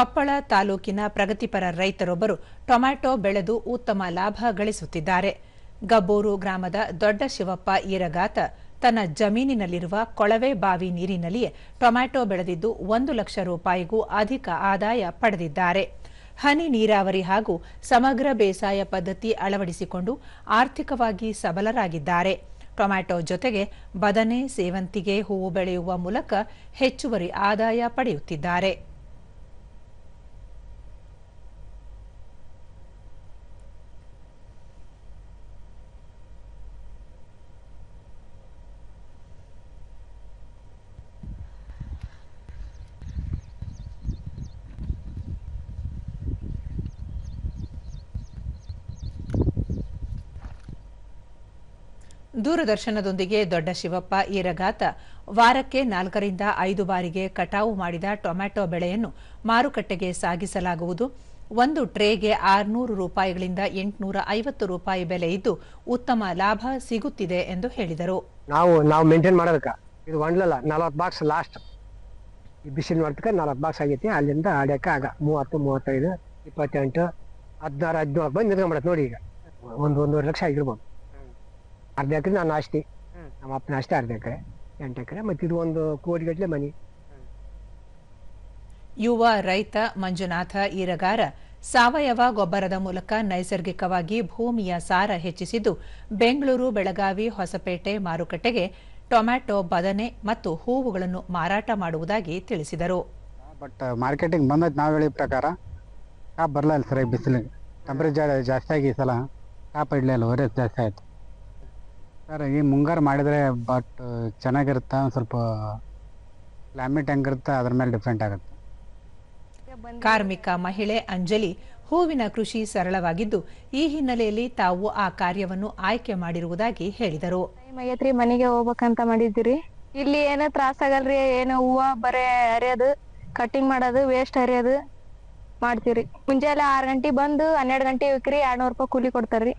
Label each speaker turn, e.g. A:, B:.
A: ಕೊಪ್ಪಳ ತಾಲೂಕಿನ ಪ್ರಗತಿಪರ ರೈತರೊಬ್ಬರು ಟೊಮ್ಯಾಟೊ ಬೆಳೆದು ಉತ್ತಮ ಲಾಭ ಗಳಿಸುತ್ತಿದ್ದಾರೆ. ಗಬ್ಬೂರು ಗ್ರಾಮದ ದೊಡ್ಡ ಶಿವಪ್ಪ ಈರಗಾತ ತನ್ನ ಜಮೀನಿನಲ್ಲಿರುವ ಕೊಳವೆ ಬಾವಿ ನೀರಿನಲ್ಲಿಯೇ ಟೊಮ್ಯಾಟೊ ಬೆಳೆದಿದ್ದು 1 ಲಕ್ಷ ರೂಪಾಯಿಗೂ ಅಧಿಕ ಆದಾಯ ಪಡೆದಿದ್ದಾರೆ. ಹನಿ ನೀರಾವರಿ ಹಾಗೂ ಸಮಗ್ರ ಬೇಸಾಯ ಪದ್ಧತಿ ಅಳವಡಿಸಿಕೊಂಡು ಆರ್ಥಿಕವಾಗಿ ಸಬಲರಾಗಿದ್ದಾರೆ. ಟೊಮ್ಯಾಟೊ ಜೊತೆಗೆ ಬದನೆ, ಸೇವಂತಿಗೆ ಹೂವು ಬೆಳೆಯುವ ಮೂಲಕ ಹೆಚ್ಚುವರಿ ಆದಾಯ ಪಡೆಯುತ್ತಿದ್ದಾರೆ. ದೂರದರ್ಶನದೊಂದಿಗೆ ದೊಡ್ಡ ಶಿವಪ್ಪ ಈರಗಾತ ವಾರಕ್ಕೆ 4 ರಿಂದ 5 ಬಾರಿಗೆ ಕಟಾವು ಮಾಡಿದ ಟೊಮ್ಯಾಟೊ ಬೆಳೆಯನ್ನು ಮಾರುಕಟ್ಟೆಗೆ ಸಾಗಿಸಲಾಗುವುದು. ಒಂದು ಟ್ರೇಗೆ 600 ರೂಪಾಯಿಗಳಿಂದ 850 ರೂಪಾಯಿ ಬೆಲೆ ಇದ್ದು ಉತ್ತಮ ಲಾಭ ಸಿಗುತ್ತಿದೆ ಎಂದು ಹೇಳಿದರು.
B: ನಾವು ಮೇಂಟೈನ್ ಮಾಡೋದಕ್ಕೆ ಇದು ಒಂಡ್ಲಲ್ಲ 40 ಬಾಕ್ಸ್ ಲಾಸ್ಟ್ ಈ ಬಿಸಿಲು ಮಾಡ್ತಕ್ಕ 40 ಬಾಕ್ಸ್ ಆಗೈತಿ. ಅಲ್ಲಿಂದ ಆಡ್ಯಾಕ ಆಗ 30, 35, 28, 16, 17 ಬಂದು ನಿಂತ್ಕೊಂಡ್ಬಿಡತ್ತೆ ನೋಡಿ. ಈಗ 1.5 ಲಕ್ಷ ಆಗಿರ್ಬೋದು. ಅರ್ಧ ಎಕರೆ ನಾನು ಆಸ್ತಿ, ನಮ್ಮ ಅಪ್ಪನ ಆಸ್ತಿ ಅರ್ಧ ಎಕರೆ, 8 ಎಕರೆ, ಮತ್ತು ಇದು 1 ಕೋಟಿ ಗಟ್ಟಲೆ ಮನಿ.
A: ಯುವ ರೈತ ಮಂಜುನಾಥ ಈರಗಾರ ಸಾವಯವ ಗೊಬ್ಬರದ ಮೂಲಕ ನೈಸರ್ಗಿಕವಾಗಿ ಭೂಮಿಯ ಸಾರ ಹೆಚ್ಚಿಸಿದ್ದು ಬೆಂಗಳೂರು, ಬೆಳಗಾವಿ, ಹೊಸಪೇಟೆ ಮಾರುಕಟ್ಟೆಗೆ ಟೊಮ್ಯಾಟೊ, ಬದನೆ ಮತ್ತು ಹೂವುಗಳನ್ನು ಮಾರಾಟ ಮಾಡುವುದಾಗಿ ತಿಳಿಸಿದರು.
C: ಬಟ್ ಮಾರ್ಕೆಟಿಂಗ್ ಬಂದೈತೆ ನಾವು ಹೇಳಿ ಪ್ರಕಾರ ಕಾಪ್ ಬರಲಿಲ್ಲ ಸರ್. ಬಿಸಿಲಿಗೆ ಟೆಂಪ್ರೇಚರ್ ಜಾಸ್ತಿ ಆಗಿ ಈ ಸಲ ಕಾಪ್ ಇಡಲಿಲ್ಲ, ವರೇಜ್ ಜಾಸ್ತಿ ಆಯಿತು ಸರ್. ಈ ಮುಂಗಾರು ಮಾಡಿದರೆ ಬಟ್ ಚೆನ್ನಾಗಿರುತ್ತೆ. ಸ್ವಲ್ಪ ಕ್ಲೈಮೇಟ್ ಹೆಂಗಿರುತ್ತೆ ಅದ್ರ ಮೇಲೆ ಡಿಪೆಂಡ್ ಆಗುತ್ತೆ.
A: ಕಾರ್ಮಿಕ ಮಹಿಳೆ ಅಂಜಲಿ ಹೂವಿನ ಕೃಷಿ ಸರಳವಾಗಿದ್ದು ಈ ಹಿನ್ನೆಲೆಯಲ್ಲಿ ತಾವು ಆ ಕಾರ್ಯವನ್ನು ಆಯ್ಕೆ ಮಾಡಿರುವುದಾಗಿ ಹೇಳಿದರು.
D: ಮನೆಗೆ ಹೋಗ್ಬೇಕಂತ ಮಾಡಿದಿರಿ. ಇಲ್ಲಿ ಏನೋ ತ್ರಾಸ ಆಗಲ್ರಿ. ಏನೋ ಹೂವ ಬರೇ ಹರಿಯೋದು, ಕಟ್ಟಿಂಗ್ ಮಾಡೋದು, ವೇಸ್ಟ್ ಹರಿಯೋದು ಮಾಡ್ತೀರಿ. ಮುಂಜಾನೆ 6 ಗಂಟೆ ಬಂದು 12 ಗಂಟೆ ವಿಕ್ರಿ 200 ರೂಪಾಯಿ ಕೂಲಿ ಕೊಡ್ತಾರ್ರಿ.